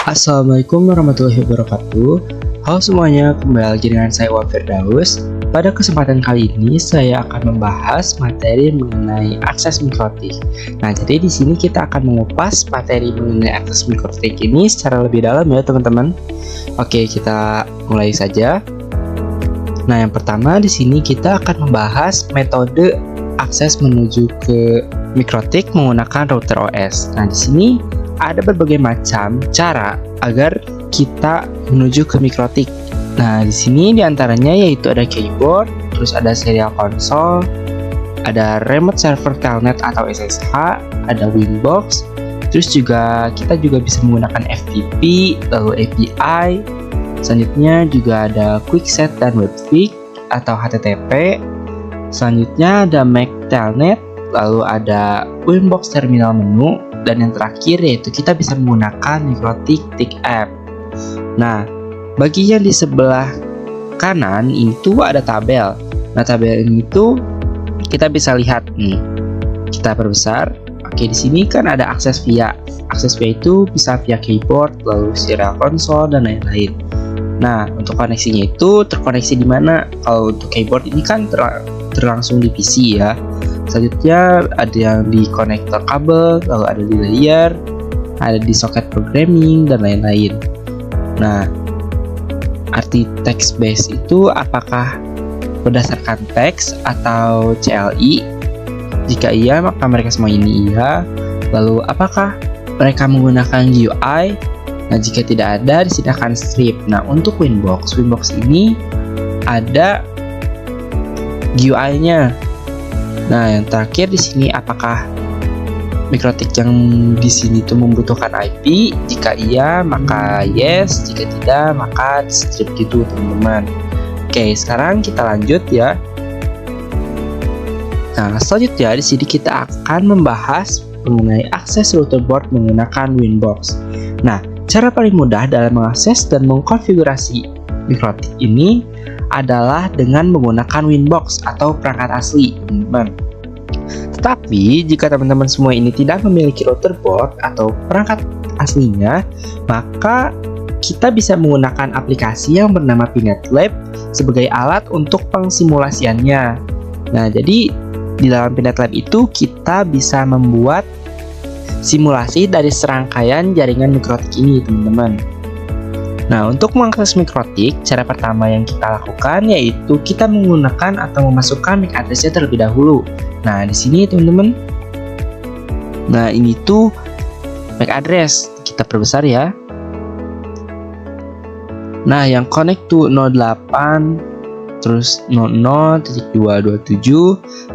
Assalamualaikum warahmatullahi wabarakatuh. Halo semuanya, kembali lagi dengan saya Wan Firdaus. Pada kesempatan kali ini saya akan membahas materi mengenai akses mikrotik. Nah, jadi di sini kita akan mengupas materi mengenai akses mikrotik ini secara lebih dalam ya teman-teman. Oke, kita mulai saja. Nah, yang pertama di sini kita akan membahas metode akses menuju ke mikrotik menggunakan router OS. Nah, di sini ada berbagai macam cara agar kita menuju ke mikrotik. Nah, di sini diantaranya yaitu ada keyboard, terus ada serial console, ada remote server telnet atau SSH, ada Winbox, terus juga kita juga bisa menggunakan FTP, lalu API. Selanjutnya juga ada quickset dan webfig atau HTTP. Selanjutnya ada MAC telnet, lalu ada Winbox terminal menu. Dan yang terakhir yaitu kita bisa menggunakan mikrotik TIC app. Nah, bagian di sebelah kanan itu ada tabel. Nah, tabel ini tuh kita bisa lihat nih. Kita perbesar. Oke, di sini kan ada akses via. Akses via itu bisa via keyboard, lalu serial console dan lain-lain. Nah, untuk koneksinya itu terkoneksi di mana? Kalau untuk keyboard ini kan terlangsung di PC ya. Selanjutnya ada yang di konektor kabel, lalu ada di layer, ada di soket programming, dan lain-lain. Nah, arti text base itu apakah berdasarkan teks atau CLI? Jika iya, maka mereka semua ini iya. Lalu, apakah mereka menggunakan GUI? Nah, jika tidak ada, di sini akan strip. Nah, untuk Winbox ini ada GUI-nya. Nah, yang terakhir di sini apakah mikrotik yang di sini tuh membutuhkan IP? Jika iya, maka yes. Jika tidak, maka strip gitu, teman-teman. Oke, sekarang kita lanjut ya. Nah, selanjutnya di sini kita akan membahas mengenai akses router board menggunakan Winbox. Nah, cara paling mudah dalam mengakses dan mengkonfigurasi mikrotik ini adalah dengan menggunakan Winbox atau perangkat asli, teman-teman. Tetapi jika teman-teman semua ini tidak memiliki router board atau perangkat aslinya, maka kita bisa menggunakan aplikasi yang bernama PinetLab sebagai alat untuk pengsimulasiannya. Nah, jadi di dalam PinetLab itu kita bisa membuat simulasi dari serangkaian jaringan mikrotik ini, teman-teman. Nah, untuk mengakses mikrotik, cara pertama yang kita lakukan yaitu kita menggunakan atau memasukkan MAC address-nya terlebih dahulu. Nah, di sini teman-teman. Nah, ini tuh MAC address. Kita perbesar ya. Nah, yang connect to 08 terus 00.227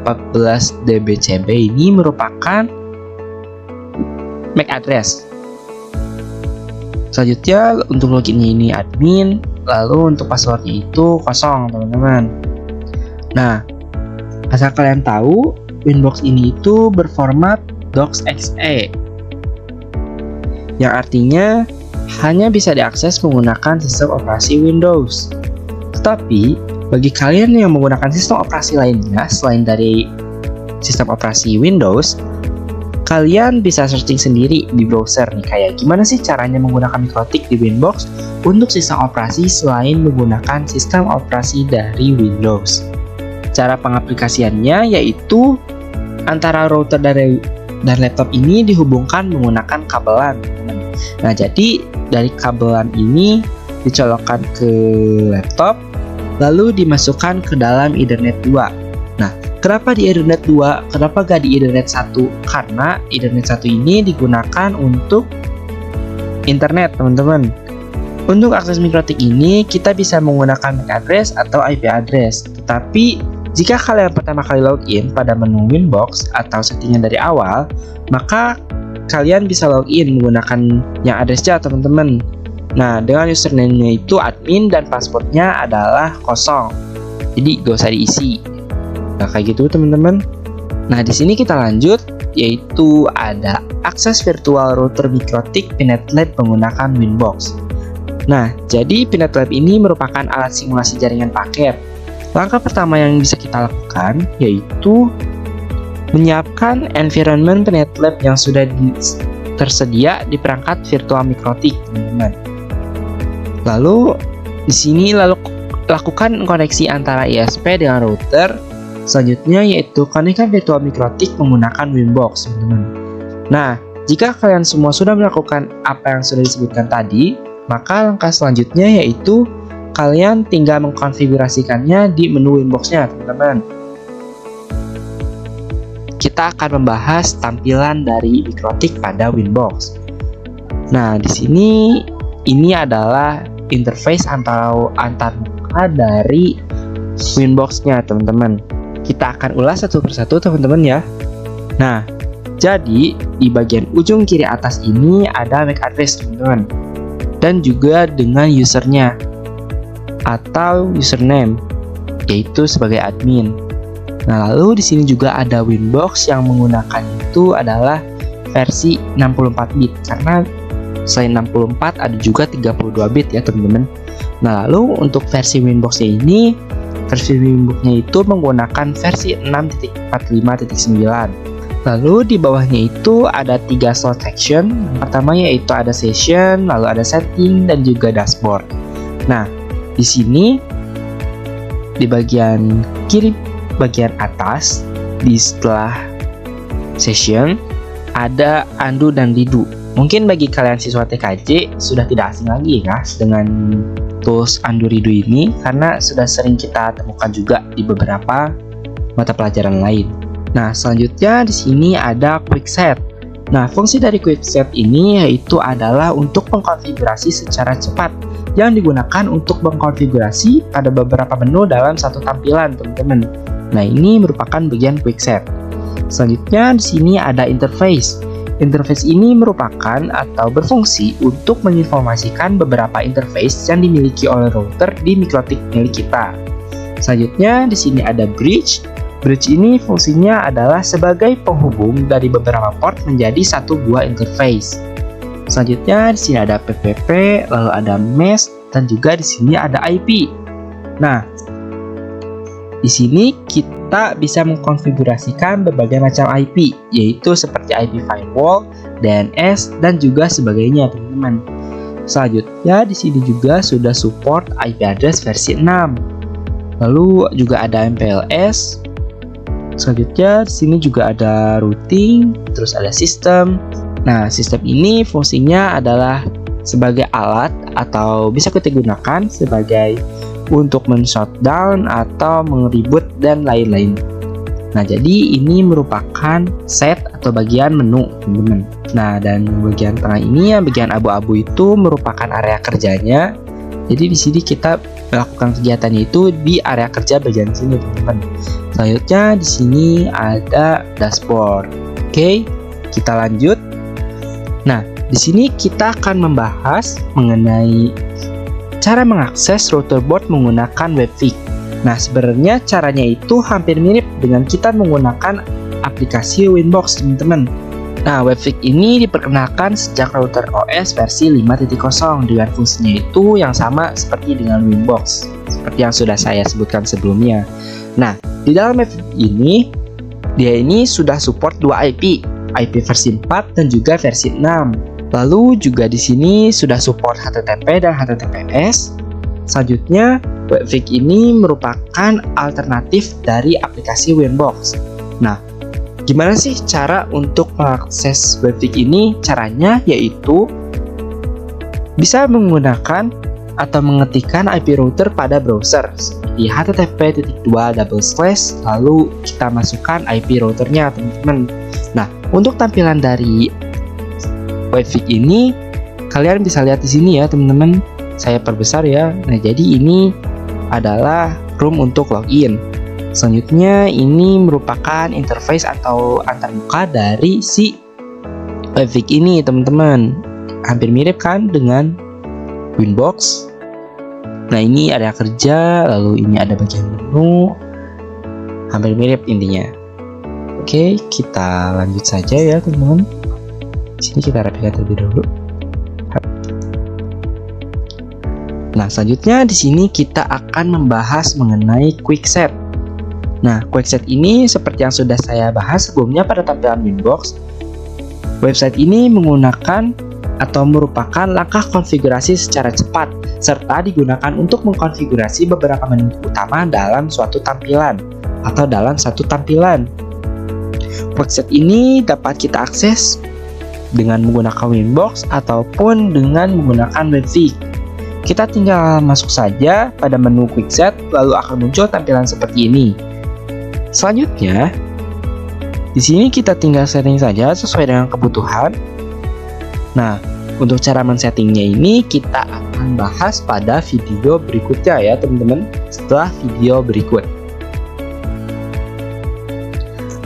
14 dbcb ini merupakan MAC address. Selanjutnya untuk loginnya ini admin, lalu untuk passwordnya itu kosong, teman-teman. Nah, asal kalian tahu, Winbox ini itu berformat docx.exe, yang artinya hanya bisa diakses menggunakan sistem operasi Windows. Tetapi bagi kalian yang menggunakan sistem operasi lainnya selain dari sistem operasi Windows, kalian bisa searching sendiri di browser nih, kayak gimana sih caranya menggunakan mikrotik di Winbox untuk sistem operasi selain menggunakan sistem operasi dari Windows. Cara pengaplikasiannya yaitu antara router dan laptop ini dihubungkan menggunakan kabelan. Nah, jadi dari kabelan ini dicolokkan ke laptop lalu dimasukkan ke dalam Ethernet 2. Nah, kenapa di Ethernet 2? Kenapa gak di Ethernet 1? Karena Ethernet 1 ini digunakan untuk internet, teman-teman. Untuk akses mikrotik ini, kita bisa menggunakan MAC address atau IP address. Tetapi, jika kalian pertama kali login pada menu Winbox atau settingan dari awal, maka kalian bisa login menggunakan yang addressnya, teman-teman. Nah, dengan username-nya itu admin dan passwordnya adalah kosong. Jadi, gak usah diisi. Nah, kayak gitu teman-teman. Nah, di sini kita lanjut yaitu ada akses virtual router mikrotik PinetLab menggunakan Winbox. Nah, jadi PinetLab ini merupakan alat simulasi jaringan paket. Langkah pertama yang bisa kita lakukan yaitu menyiapkan environment PinetLab yang sudah tersedia di perangkat virtual mikrotik, teman-teman. Lalu di sini lakukan koneksi antara ISP dengan router. Selanjutnya yaitu konekkan virtual mikrotik menggunakan Winbox, teman-teman. Nah, jika kalian semua sudah melakukan apa yang sudah disebutkan tadi, maka langkah selanjutnya yaitu kalian tinggal mengkonfigurasikannya di menu Winbox-nya, teman-teman. Kita akan membahas tampilan dari mikrotik pada Winbox. Nah, di sini ini adalah interface antarmuka dari Winbox-nya, teman-teman. Kita akan ulas satu persatu, teman-teman ya. Nah, jadi di bagian ujung kiri atas ini ada MAC address, teman-teman, dan juga dengan usernya atau username, yaitu sebagai admin. Nah, lalu di sini juga ada Winbox yang menggunakan itu adalah versi 64 bit karena selain 64 ada juga 32 bit ya, teman-teman. Nah, lalu untuk versi Winbox-nya ini, versi Winbox-nya itu menggunakan versi 6.45.9. Lalu di bawahnya itu ada 3 slot section. Yang pertama yaitu ada session, lalu ada setting dan juga dashboard. Nah, di sini di bagian kiri bagian atas di setelah session ada undo dan redo. Mungkin bagi kalian siswa TKJ sudah tidak asing lagi ya dengan tools undo redo ini karena sudah sering kita temukan juga di beberapa mata pelajaran lain. Nah, selanjutnya di sini ada quick set. Nah, fungsi dari quick set ini yaitu adalah untuk mengkonfigurasi secara cepat yang digunakan untuk mengkonfigurasi pada beberapa menu dalam satu tampilan, teman-teman. Nah, ini merupakan bagian quick set. Selanjutnya di sini ada interface. Interface ini merupakan atau berfungsi untuk menginformasikan beberapa interface yang dimiliki oleh router di mikrotik milik kita. Selanjutnya di sini ada bridge. Bridge ini fungsinya adalah sebagai penghubung dari beberapa port menjadi satu buah interface. Selanjutnya di sini ada PPP, lalu ada mesh, dan juga di sini ada IP. Nah, di sini kita bisa mengkonfigurasikan berbagai macam IP, yaitu seperti IP firewall, DNS, dan juga sebagainya, teman-teman. Selanjutnya di sini juga sudah support IP address versi 6. Lalu juga ada MPLS. Selanjutnya di sini juga ada routing, terus ada sistem. Nah, sistem ini fungsinya adalah sebagai alat atau bisa kita gunakan sebagai untuk men-shutdown atau meng-reboot dan lain-lain. Nah, jadi ini merupakan set atau bagian menu, teman-teman. Nah, dan bagian tengah ini, yang bagian abu-abu itu merupakan area kerjanya. Jadi di sini kita melakukan kegiatannya itu di area kerja bagian sini, teman-teman. Selanjutnya di sini ada dashboard. Oke, kita lanjut. Nah, di sini kita akan membahas mengenai cara mengakses router board menggunakan Webfig. Nah, sebenarnya caranya itu hampir mirip dengan kita menggunakan aplikasi Winbox, teman-teman. Nah, Webfig ini diperkenalkan sejak router OS versi 5.0 dengan fungsinya itu yang sama seperti dengan Winbox, seperti yang sudah saya sebutkan sebelumnya. Nah, di dalam Webfig ini, dia ini sudah support 2 IP versi 4 dan juga versi 6. Lalu juga di sini sudah support HTTP dan HTTPS. Selanjutnya, Webfig ini merupakan alternatif dari aplikasi Winbox. Nah, gimana sih cara untuk mengakses Webfig ini? Caranya yaitu bisa menggunakan atau mengetikkan IP router pada browser seperti http:// lalu kita masukkan IP routernya, teman-teman. Nah, untuk tampilan dari Webfig ini kalian bisa lihat di sini ya, teman-teman. Saya perbesar ya. Nah, jadi ini adalah room untuk login. Selanjutnya ini merupakan interface atau antarmuka dari si Webfig ini, teman-teman. Hampir mirip kan dengan Winbox. Nah, ini area kerja, lalu ini ada bagian menu. Hampir mirip intinya. Oke, kita lanjut saja ya, teman-teman. Di sini kita rapikan terlebih dahulu. Nah, selanjutnya di sini kita akan membahas mengenai quick set. Nah, quick set ini seperti yang sudah saya bahas sebelumnya pada tampilan Winbox. Website ini menggunakan atau merupakan langkah konfigurasi secara cepat serta digunakan untuk mengkonfigurasi beberapa menu utama dalam suatu tampilan atau dalam satu tampilan. Website ini dapat kita akses dengan menggunakan Winbox ataupun dengan menggunakan Webfig. Kita tinggal masuk saja pada menu Quick Set, lalu akan muncul tampilan seperti ini. Selanjutnya, di sini kita tinggal setting saja sesuai dengan kebutuhan. Nah, untuk cara men-settingnya ini kita akan bahas pada video berikutnya ya teman-teman, setelah video berikut.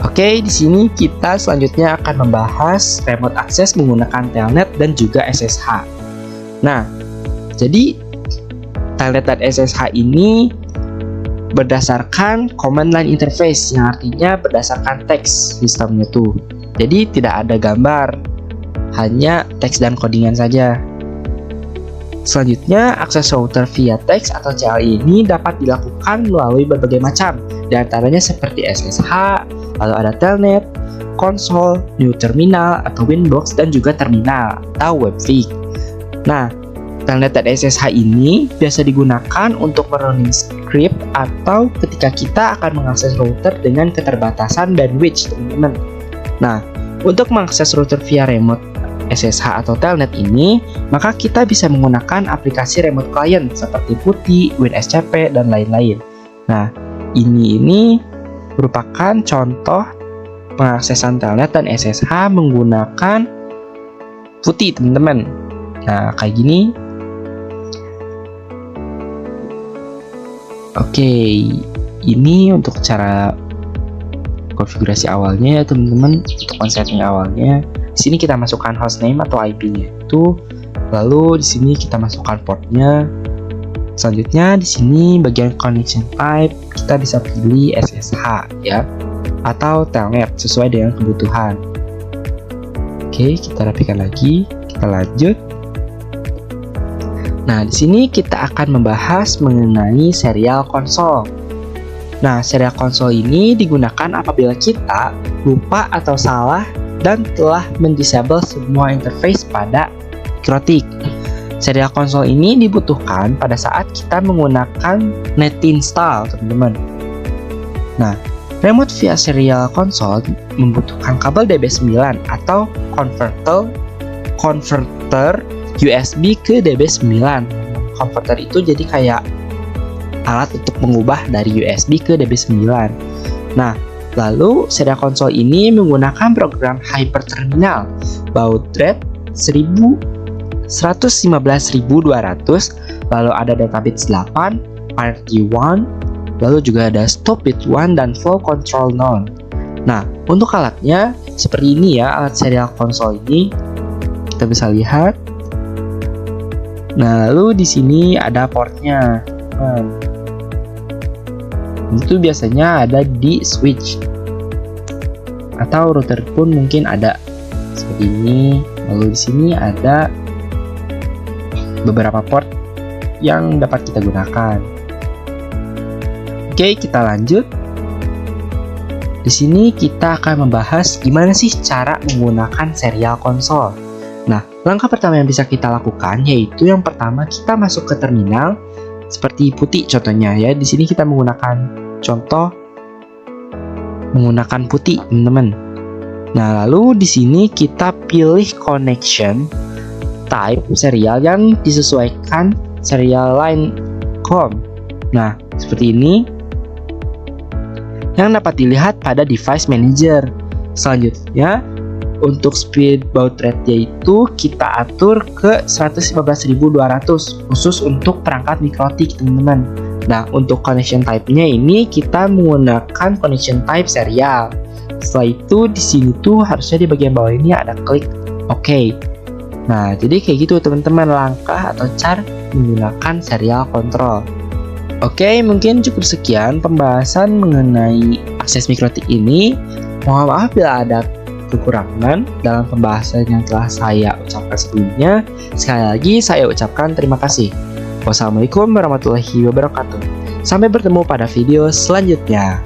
Oke, di sini kita selanjutnya akan membahas remote access menggunakan Telnet dan juga SSH. Nah, jadi Telnet dan SSH ini berdasarkan command line interface yang artinya berdasarkan teks sistemnya tuh. Jadi tidak ada gambar, hanya teks dan codingan saja. Selanjutnya, akses router via teks atau CLI ini dapat dilakukan melalui berbagai macam, diantaranya seperti SSH, lalu ada Telnet, konsol, new terminal atau Winbox, dan juga terminal atau Webfig. Nah, Telnet dan SSH ini biasa digunakan untuk running script atau ketika kita akan mengakses router dengan keterbatasan bandwidth, teman-teman. Nah, untuk mengakses router via remote SSH atau Telnet ini, maka kita bisa menggunakan aplikasi remote client seperti PuTTY, WinSCP, dan lain-lain. Nah, ini merupakan contoh pengaksesan Telnet dan SSH menggunakan PuTTY, teman-teman. Nah, kayak gini. Oke, ini untuk cara konfigurasi awalnya ya teman-teman, untuk setting awalnya. Di sini kita masukkan hostname atau IP-nya itu, lalu di sini kita masukkan portnya. Selanjutnya di sini bagian connection type kita bisa pilih SSH ya, atau Telnet sesuai dengan kebutuhan. Oke, kita rapikan lagi, kita lanjut. Nah, di sini kita akan membahas mengenai serial konsol. Nah, serial konsol ini digunakan apabila kita lupa atau salah dan telah mendisable semua interface pada mikrotik. Serial konsol ini dibutuhkan pada saat kita menggunakan netinstall, teman-teman. Nah, remote via serial konsol membutuhkan kabel DB9 atau converter USB ke DB9. Converter itu jadi kayak alat untuk mengubah dari USB ke DB9. Nah, lalu serial konsol ini menggunakan program Hyperterminal baud rate 115.200, lalu ada databits 8, priority 1, lalu juga ada stop bit 1 dan flow control none. Nah, untuk alatnya seperti ini ya, alat serial konsol ini kita bisa lihat. Nah, lalu di sini ada portnya. Itu biasanya ada di switch atau router pun mungkin ada seperti ini. Lalu di sini ada beberapa port yang dapat kita gunakan. Oke, kita lanjut. Di sini kita akan membahas gimana sih cara menggunakan serial konsol. Nah, langkah pertama yang bisa kita lakukan yaitu yang pertama kita masuk ke terminal seperti PuTTY contohnya ya. Di sini kita menggunakan contoh menggunakan PuTTY, teman-teman. Nah, lalu di sini kita pilih connection type serial yang disesuaikan serial line COM. Nah, seperti ini yang dapat dilihat pada device manager. Selanjutnya, untuk speed baud rate yaitu kita atur ke 115.200 khusus untuk perangkat mikrotik, teman-teman. Nah, untuk connection type-nya ini kita menggunakan connection type serial. Setelah itu di sini tuh harusnya di bagian bawah ini ada klik OK. Nah, jadi kayak gitu teman-teman langkah atau cara menggunakan serial control. Oke, mungkin cukup sekian pembahasan mengenai akses mikrotik ini. Mohon maaf bila ada kekurangan dalam pembahasan yang telah saya ucapkan sebelumnya. Sekali lagi saya ucapkan terima kasih. Wassalamualaikum warahmatullahi wabarakatuh. Sampai bertemu pada video selanjutnya.